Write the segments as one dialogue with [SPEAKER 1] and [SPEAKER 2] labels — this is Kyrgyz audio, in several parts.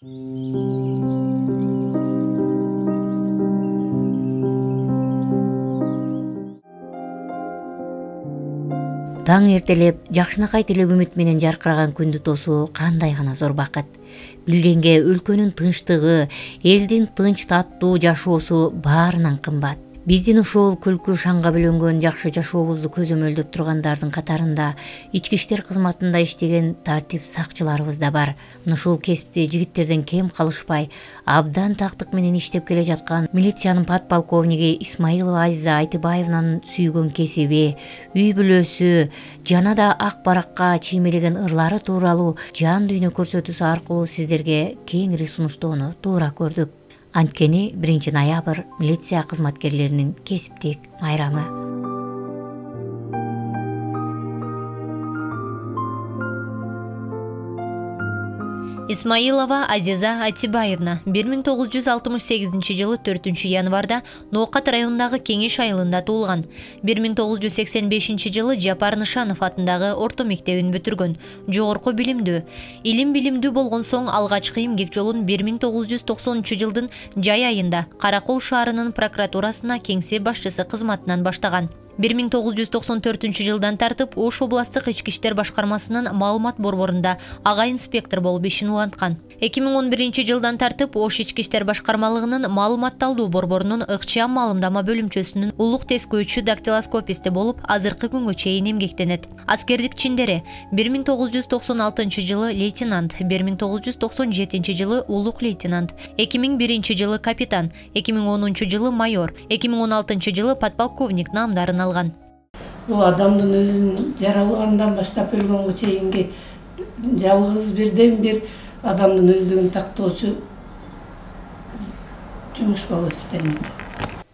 [SPEAKER 1] Таң эртелеп, жакшынакай тилек үмүт менен жаркыраган күндү тосуу кандай гана зор бакыт. Билгенге өлкөнүн тынчтыгы, элдин тынч таттуу жашоосу баарынан кымбат. Биздин ушул күлкү шаңга бөлөнгөн жакшы жашообузду көзөмөлдөп тургандардын катарында ички иштер кызматында иштеген тартип сакчыларыбыз да бар. Ушул кесипти жигиттерден кем калышпай, абдан тактык менен иштеп келе жаткан милициянын подполковниги Исмаилова Азиза Айтыбаевнанын сүйгөн кесиби, үй бүлөсү жана да ак баракка чиймелеген ырлары тууралуу жан дүйнө көрсөтүүсү аркылуу сиздерге кеңири сунуштоону туура көрдүк. Анткени 1 ноябрь милиция кызматкерлеринин кесиптик майрамы.
[SPEAKER 2] Исмаилова Азиза Айтыбаевна 1968 жылы 4 январда Ноокат районундагы Кеңеш айылында туулган. 1985 жылы Жапар Нышанов атындагы орто мектебин бүтүргөн. Жогорку билимдүү. Илим билимдүү болгон соң алгачкы эмгек жолун 1990 жылдын жай айында Каракол шаарынын прокуратурасына кеңсе башчысы кызматынан баштаган. 1994 жылдан тартып Ош областык ички иштер башкармасынын маалымат борборунда ага инспектор болуп ишин уланткан. 2011 жылдан тартып Ош ички иштер башкармалыгынын маалыматталдуу борборунун ыкчам маалымдама бөлүмчөсүнүн улук тескөөчү дактилоскописти болуп азыркы күнгө чейин эмгектенет. Аскердик чиндери 1996 жылы лейтенант, 1997 жылы улук лейтенант, 2001 жылы капитан, 2010 жылы майор, 2016 жылы подполковник наамдарын алган.
[SPEAKER 3] Бул адамдын өзүн жаралгандан баштап өлгөнгө чейинки жалгыз бирден бир адамдын өздүгүн тактоочу жумуш болуп эсептелинет.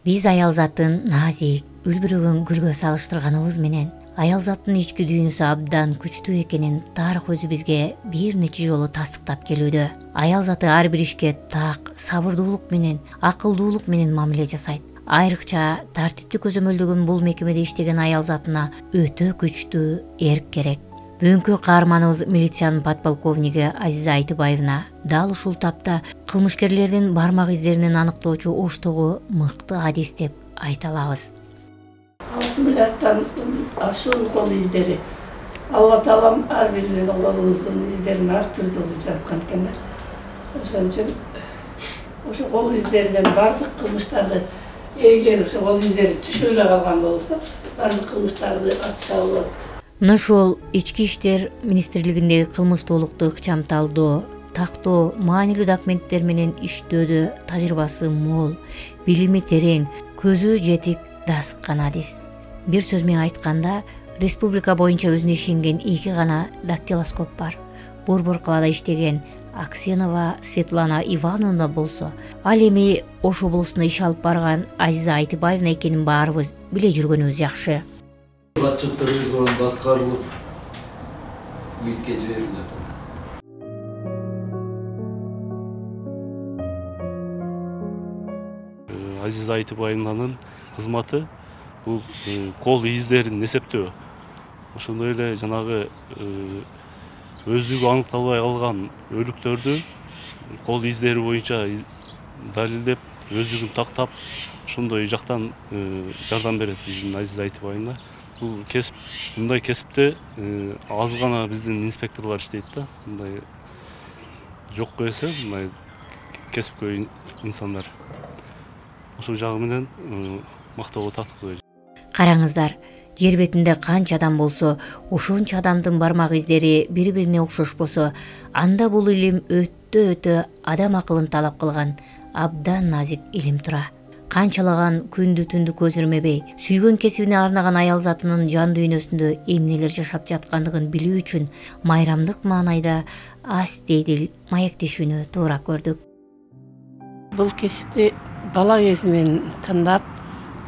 [SPEAKER 1] Биз аялзаттын назик, үлбүрөгөн гүлгө салыштырганыбыз менен аялзаттын ички дүйнөсү абдан күчтүү экенин тарых өзү бизге бир нече жолу тастыктап келүүдө. Аялзаты ар бир ишке так, сабырдуулук менен, акылдуулук менен мамиле жасайт. Айрыкча тартипти көзөмөлдөгөн бул мекемеде иштеген аялзатына өтө күчтүү эрк керек. Бүгүнкү каарманыбыз милициянын подполковниги Азиза Айтыбаевна дал ушул тапта кылмышкерлердин бармак издеринин аныктоочу оштогу мыкты адис деп айта алабыз.
[SPEAKER 3] 6 миллиардтан ашуун кол издери. Алла таалам ар бирибиздин колубуздун издерин ар түрдүү кылып жаткан экен да. Ошон үчүн ошо кол издеринен бардык кылмыштарды эгер ошо кол издери түшө эле калган болсо, бардык кылмыштарды атса болот.
[SPEAKER 1] Ошол ички иштер министрлигиндеги кылмыштуулукту ыкчамталдоо, тактоо, маанилүү документтер менен иштөөдө тажрыйбасы мол, билими терең, көзү жетик дасыккан адис. Бир сөз менен айтканда, республика боюнча өзүнө ишенген 2 гана дактилоскоп бар. Борбор калаада иштеген Аксенова Светлана Ивановна болсо, ал эми Ош облусунда иш алып барган Азиза Айтыбаевна экенин баарыбыз биле жүргөнүбүз жакшы.
[SPEAKER 4] Катчылыктарыбыз менен аткарылып, үмүткө жиберилди.
[SPEAKER 5] Азиза Айтыбаевнанын кызматы бул кол издерин эсептөө. Ошондой эле жанагы өздүгү аныкталбай калган өлүктөрдү кол издери боюнча далилдеп, өздүгүн тактап, ошондой жактан жардам берет биздин Азиза Айтыбаевна. Бул кесип, мындай кесипте аз гана биздин инспекторлор иштейт да. Мындай жокко эсе, мындай кесипкөй инсандар. Ошол жагы менен мактоого тартыктуу.
[SPEAKER 1] Караңыздар, жер бетинде канча адам болсо, ошончо адамдын бармак издери бири-бирине окшошпосо, анда бул илим өтө адам акылын талап кылган абдан назик илим тура. Канчалаган күндү түндү көз ирмебей, сүйгөн кесибине арнаган аялзатынын жан дүйнөсүндө эмнелер жашап жаткандыгын билүү үчүн майрамдык маанайда ас-дейдил маектешүүнү туура көрдүк.
[SPEAKER 3] Бул кесипти бала кезимен тандап,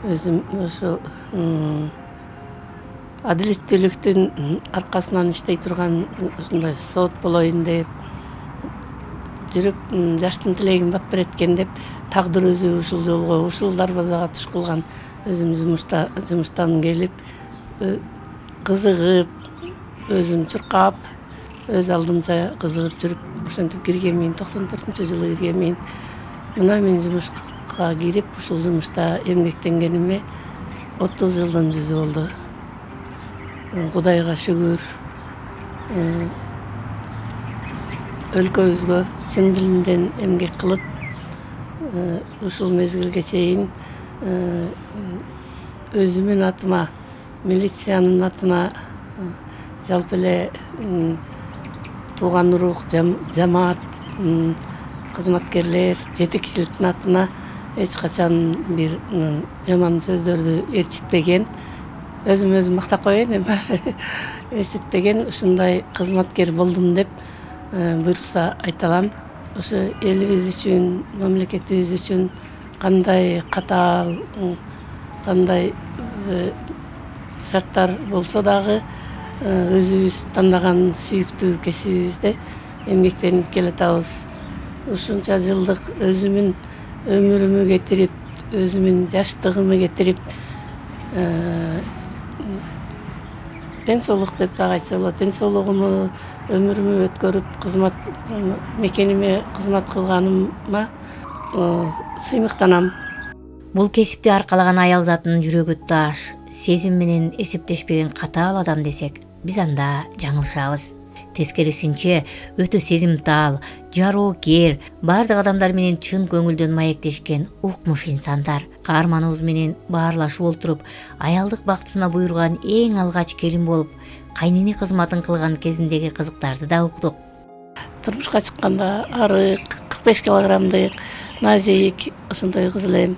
[SPEAKER 3] өзүм ошо адилеттүүлүктүн аркасынан иштей турган ушундай сот болоюн деп жүрүп, жаштын тилегин бат береткен деп тагдыр өзү ушул жолго, ушул дарбазага туш кылган. Өзүм жумуштан келип, кызыгып, өзүм чуркап, өз алдымча кызыгып жүрүп ошентип киргенмин, 94-жылы киргенмин. Мына мен жумушка кирип, ушул жумушта эмгектенгениме 30 жылдын жүзү болду. Кудайга шүгүр. Өлкөбүзгө чын дилимден эмгек кылып, ушул мезгилге чейин өзүмүн атыма, милициянын атына, жалпы эле тууган урук, жамаат, кызматкерлер, жетекчиликтин атына эч качан бир жаман сөздөрдү ээрчитпеген. Өзүм мактап коеюн эми. Ээрчитпеген ушундай кызматкер болдум деп буйрукса айта алам. Ошо элибиз үчүн, мамлекетибиз үчүн кандай катаал, кандай шарттар болсо дагы өзүбүз тандаган сүйүктүү кесибибизде эмгектенип келатабыз. Ушунча жылдык өзүмүн өмүрүмө кетирип, өзүмүн жаштыгыма кетирип, ден соолук деп дагы айтса болот. Ден соолугуму өмүрүмө өткөрүп, кызмат мекениме кызмат кылганыма сыймыктанам.
[SPEAKER 1] Бул кесипти аркалаган аял затынын жүрөгү таш, сезим менен эсептешпеген катаал адам десек, биз анда жаңылышабыз. Тескерисинче өтө сезимтал, жароокер, бардык адамдар менен чын көңүлдөн маектешкен укмуш инсандар. Каарманыбыз менен баарлашып олтуруп, аялдык бактысына буйрган эң алгач келин болуп, кайнене кызматын кылган кезиндеги кызыктарды да уктук.
[SPEAKER 3] Турмушка чыкканда арык, 45 килограммдык, назик, ошондой кыз элем.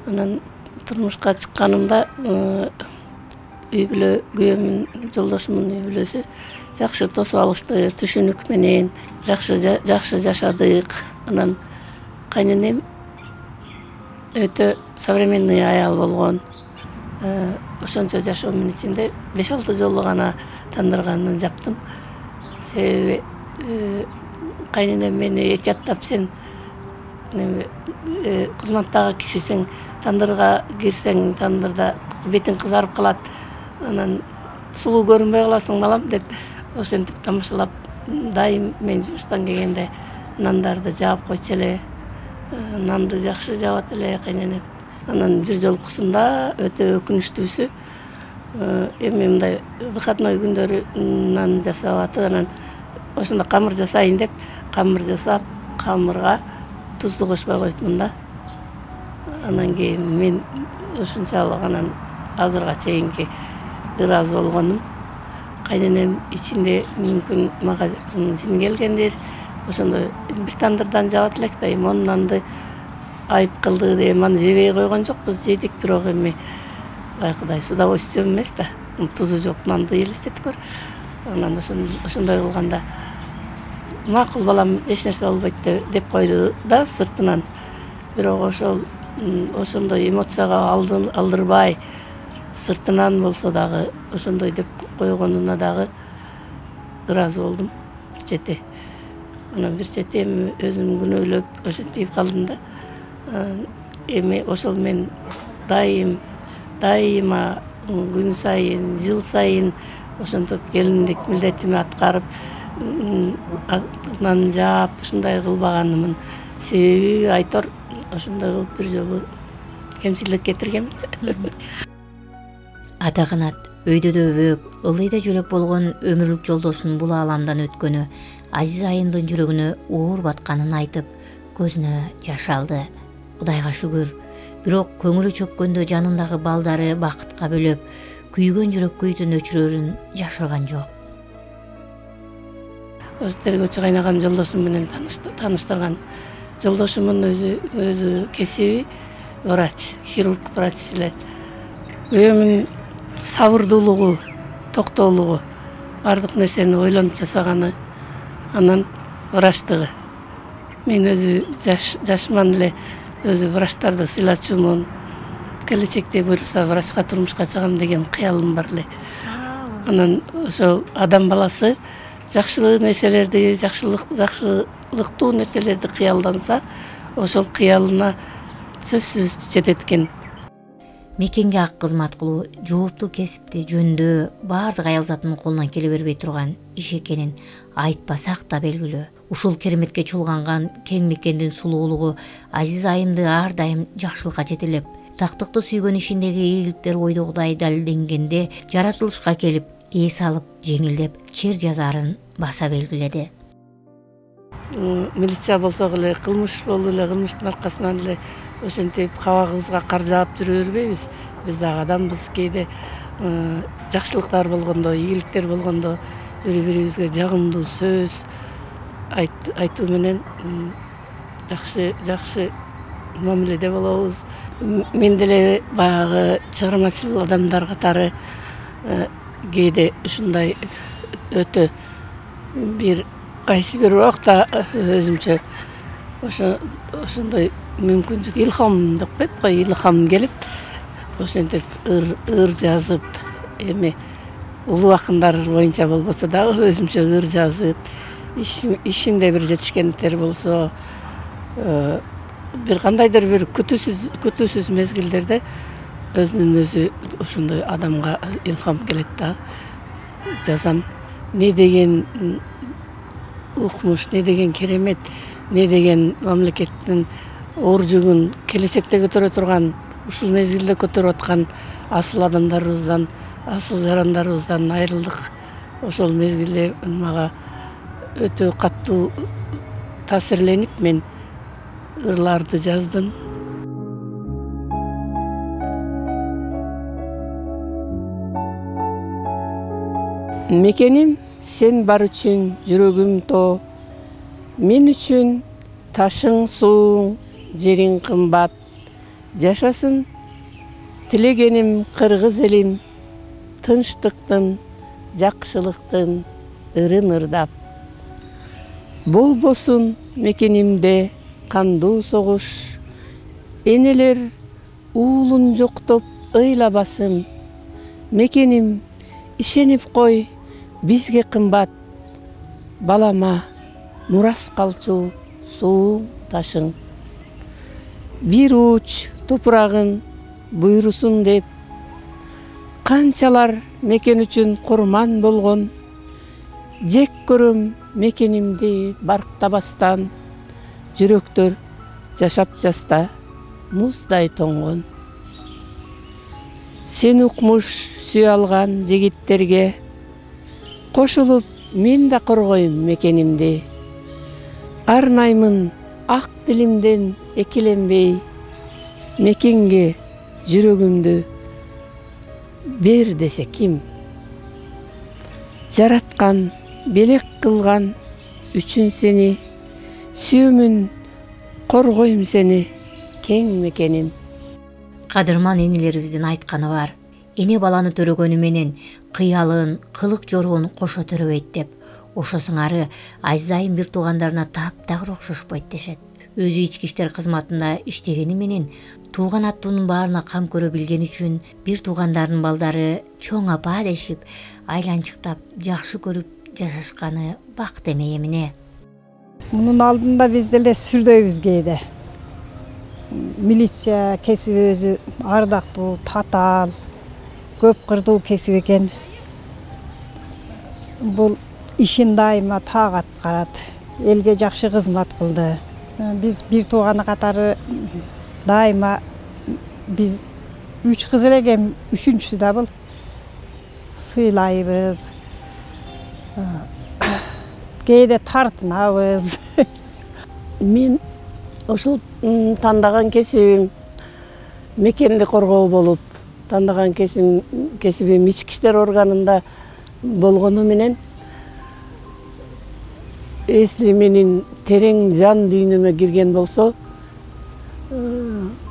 [SPEAKER 3] Анан турмушка чыкканымда үй бүлө, күйөөмүн, жолдошумдун үй бүлөсү жакшы тосуп алышты, түшүнүк менен жакшы жашадык. Анан кайненем өтө современный аял болгон. Ошончо жашоомдун ичинде 5-6 жолу гана тандырганын жаптым. Себеби кайненем мени этияттап, сен кызматтагы кишисиң, тандырга кирсең, тандырда бетиң кызарып калат, анан сулуу көрүнбөй каласың балам деп ошентип тамашалап, дайым мен жумуштан келгенде нандарды жаап койчу эле. Нанды жакшы жабат эле кайненем. Анан бир жолкусунда өтө өкүнүчтүүсү, эми мындай выходной күндөрү нан жасап атып, анан ошондо камыр жасайын деп, камыр жасап, камырга тузду кошпой коюптмун да. Анан кийин мен ошончалык анан азырга чейинки ыраазы болгонум. Кайненем ичинде мүмкүн мага жин келгендир. Ошондо бир тандырдан жабат элек да, эми он нанды айып кылды деп аны жебей койгон жокпуз, жедик, бирок эми байкыдай с удовольствием эмес да. Тузу жок нанды элестетип көр. Анан ошондой кылганда макул балам, эч нерсе болбойт деп койду да сыртынан. Бирок ошондой эмоцияга алдырбай, сыртынан болсо дагы ошондой деп койгонуна дагы ыраазы болдум бир чети. Анан бир чети эми өзүм күнөөлөп ошентип калдым да. Эми ошол мен дайыма күн сайын, жыл сайын ошентип келиндик милдетими аткарып, нан жаап, ушундай кылбаганымын себеби айтор ошондой кылып бир жолу кемчилик кетиргем.
[SPEAKER 1] Ата канат өйдө дөбөк, ылыйда жөлөк болгон өмүрлүк жолдошунун бул ааламдан өткөнү Азиз айымдын жүрөгүнө оор батканын айтып, көзүнө жаш алды. Кудайга шүгүр. Бирок көңүлү чөккөндө жанындагы балдары бакытка бөлөп, күйгөн жүрөк күйүүтүн өчүрөрүн жашырган жок.
[SPEAKER 3] Өз тергөөчү кайнагам жолдошум менен тааныштырган. Жолдошумдун өзү кесиби врач, хирург врач эле. Күйөөмүн сабырдуулугу, токтоолугу, бардык нерсени ойлонуп жасаганы, анан врачтыгы. Мен өзү жашыман эле өзү врачтарды сыйлачумун. Келечекте буйрукса врачка турмушка чыгам деген кыялым бар эле. Анан ошо адам баласы жакшы нерселерди, жакшылыктуу нерселерди кыялданса, ошол кыялына сөзсүз жетет экен.
[SPEAKER 1] Мекенге ак кызмат кылуу жооптуу кесипти жөндөө баардык аял затынын колунан келе бербей турган иш экенин айтпасак да белгилүү. Ушул кереметке чулганган кең мекендин сулуулугу Азиз айымды ар дайым жакшылыкка жетелеп, тактыкты сүйгөн ишиндеги ийгиликтер ойдогудай далилденгенде жаратылышка келип, эс алып, жеңилдеп, чер жазарын баса белгиледи.
[SPEAKER 3] Милиция болсок эле, кылмыш болду эле, кылмыштын аркасынан эле ошентип кабагыбызга кар жаап жүрө бербейбиз. Биз дагы адамбыз, кейде жакшылыктар болгондо, ийгиликтер болгондо бири-бирибизге жагымдуу сөз айтуу менен жакшы мамиледе болобуз. Мен деле баягы чыгармачыл адамдар катары кейде ушундай өтө бир кайсы бир убакта өзүмчө ошондой мүмкүнчүлүк, илхам деп коет го, илхам келип, ошентип ыр жазып, эми улуу акындар боюнча болбосо дагы өзүмчө ыр жазып, ишинде бир жетишкендиктер болсо, бир кандайдыр бир күтүүсүз мезгилдерде өзүнүн өзү ошондой адамга илхам келет да, жазам. Не деген укмуш, не деген керемет, не деген мамлекеттин оор жүгүн келечекте көтөрө турган, ушул мезгилде көтөрүп аткан асыл адамдарыбыздан, асыл жарандарыбыздан айрылдык. Ошол мезгилде мага өтө каттуу таасирленип мен ырларды жаздым. Мекеним сен бар үчүн жүрөгүм тоо, мен үчүн ташың сууң, жериң кымбат. Жашасын тилегеним кыргыз элим, тынчтыктын, жакшылыктын ырын ырдап. Болбосун мекенимде кандуу согуш, энелер уулун жоктоп ыйлабасын. Мекеним ишенип кой, бизге кымбат. Балама мурас калчу сууң ташың. Бир уч топурагын буйрусун деп, канчалар мекен үчүн курман болгон. Жек көрөм мекенимди барктабастан, жүрөктөр жашап жаста муздай тоңгон. Сен укмуш сүйө алган жигиттерге кошулуп мен да коргойм мекенимди. Арнаймын ак дилимден экиленбей, мекенге жүрөгүмдү бер десе ким? Жараткан, белек кылган үчүн сени, сүйөмүн, коргойм сени, кең мекеним.
[SPEAKER 1] Кадырман энелерибиздин айтканы бар. Эне баланы төрөгөнү менен кыялын, кылык жоруун кошо төрөбөйт деп. Ошо сыңары Азиз айым бир туугандарына таптагыр окшошпойт дешет. Өзү ички иштер кызматында иштегени менен тууган аттуунун баарына кам көрө билгени үчүн бир туугандарынын балдары чоң апа дешип, айланчыктап жакшы көрүп жашашканы бакыт эмей эмне.
[SPEAKER 6] Мунун алдында биз деле сүрдөйбүз кээде. Милиция кесиби өзү ардактуу, татаал, көп кырдуу кесип экен. Бул ишин дайыма так аткарат, элге жакшы кызмат кылды. Биз бир тууганы катары дайыма биз 3 кыз эле экен, 3-үчүсү да бул. Сыйлайбыз. Кээде тартынабыз.
[SPEAKER 3] Мен ошол тандаган кесибим мекенди коргоо болуп, тандаган кесибим ички иштер органында болгону менен эсли менин терең жан дүйнөмө кирген болсо,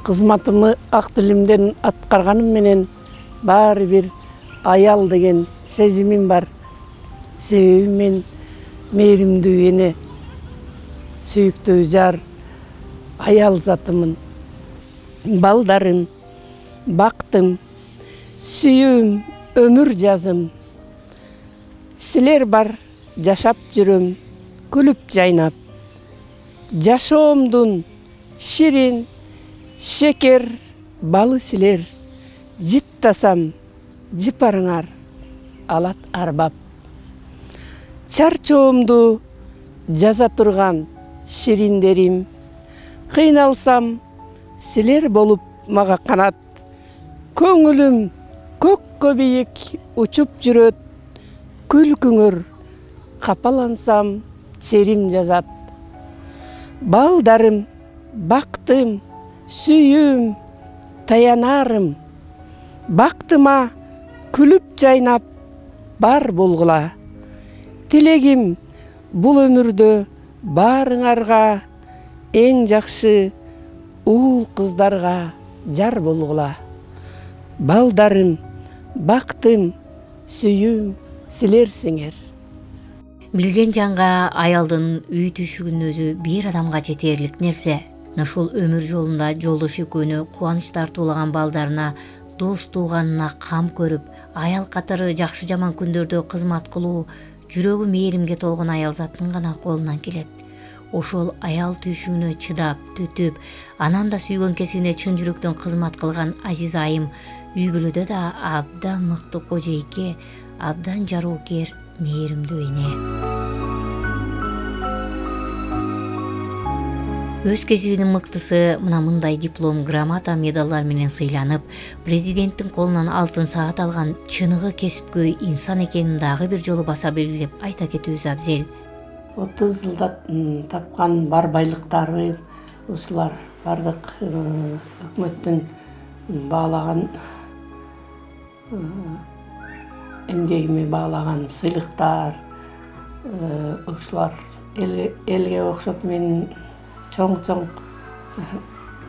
[SPEAKER 3] кызматымы ак дилимден аткарганым менен баары бир аял деген сезимим бар. Себеби мен мээримдүү эне, сүйүктүү жар, аял затымын. Балдарым, бактым, сүйүүм, өмүр жазым. Силер бар жашап жүрөм, күлүп жайнап. Жашоомдун ширин, шекер балы силер. Жыттасам, жыпарыңар алат арбап. Чарчоомду
[SPEAKER 7] жаза турган шириндерим, кыйналсам силер болуп мага канат, көңүлүм көккө бийик учуп жүрөт, күлкүңөр капалансам черим жазат. Балдарым, бактым, сүйүүм, таянарым, бактыма күлүп жайнап бар болгула. Тилегим бул өмүрдө баарыңарга эң жакшы уул кыздарга жар болгула. Балдарым, бактым, сүйүүм, силерсиңер.
[SPEAKER 1] Билген жанга аялдын үй түшүгүнүн өзү бир адамга жетерлик нерсе. Ушул өмүр жолунда жолдош экөөнү кубаныч тартуулаган балдарына, дос тууганына кам көрүп, аял катары жакшы жаман күндөрдө кызмат кылуу жүрөгү мээримге толгон аял заттын гана колунан келет. Ошол аял түйшүгүнө чыдап, түтүп, анан да сүйгөн кесибине чын жүрөктөн кызмат кылган Азиз айым үй бүлөдө да абдан мыкты кожойке, абдан жароокер, мээримдүү эне. Өз кесибинин мыктысы мына мындай диплом, грамота, медалдар менен сыйланып, президенттин колунан алтын саат алган чыныгы кесипкөй инсан экенин дагы бир жолу баса белгилеп айта кетүүбүз абзел.
[SPEAKER 7] 30 жылда тапкан бар байлыктары, ушулар бардык өкмөттүн баалаган эмгегиме баалаган сыйлыктар, ушулар элге окшоп менин чоң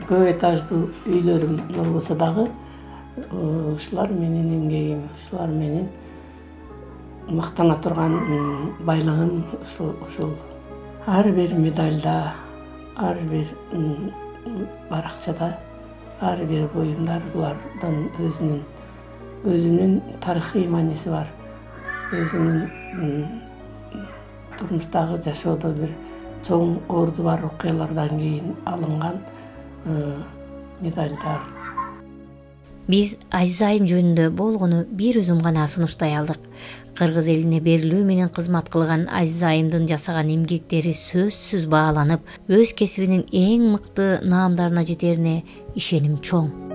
[SPEAKER 7] көп этаждуу үйлөрүм болбосо дагы, ушулар менин эмгегим, ушулар менин мактана турган байлыгым ушул. Ар бир медальда, ар бир баракчада, ар бир буюмдар булардын өзүнүн тарыхый мааниси бар. Өзүнүн турмуштагы жашоодо бир чоң орду бар окуялардан кийин алынган медальдар.
[SPEAKER 1] Биз Азиз айым жөнүндө болгону бир үзүм гана сунуштай алдык. Кыргыз элине берилүү менен кызмат кылган Азиз айымдын жасаган эмгектери сөзсүз бааланып, өз кесибинин эң мыкты наамдарына жетерине ишеним чоң.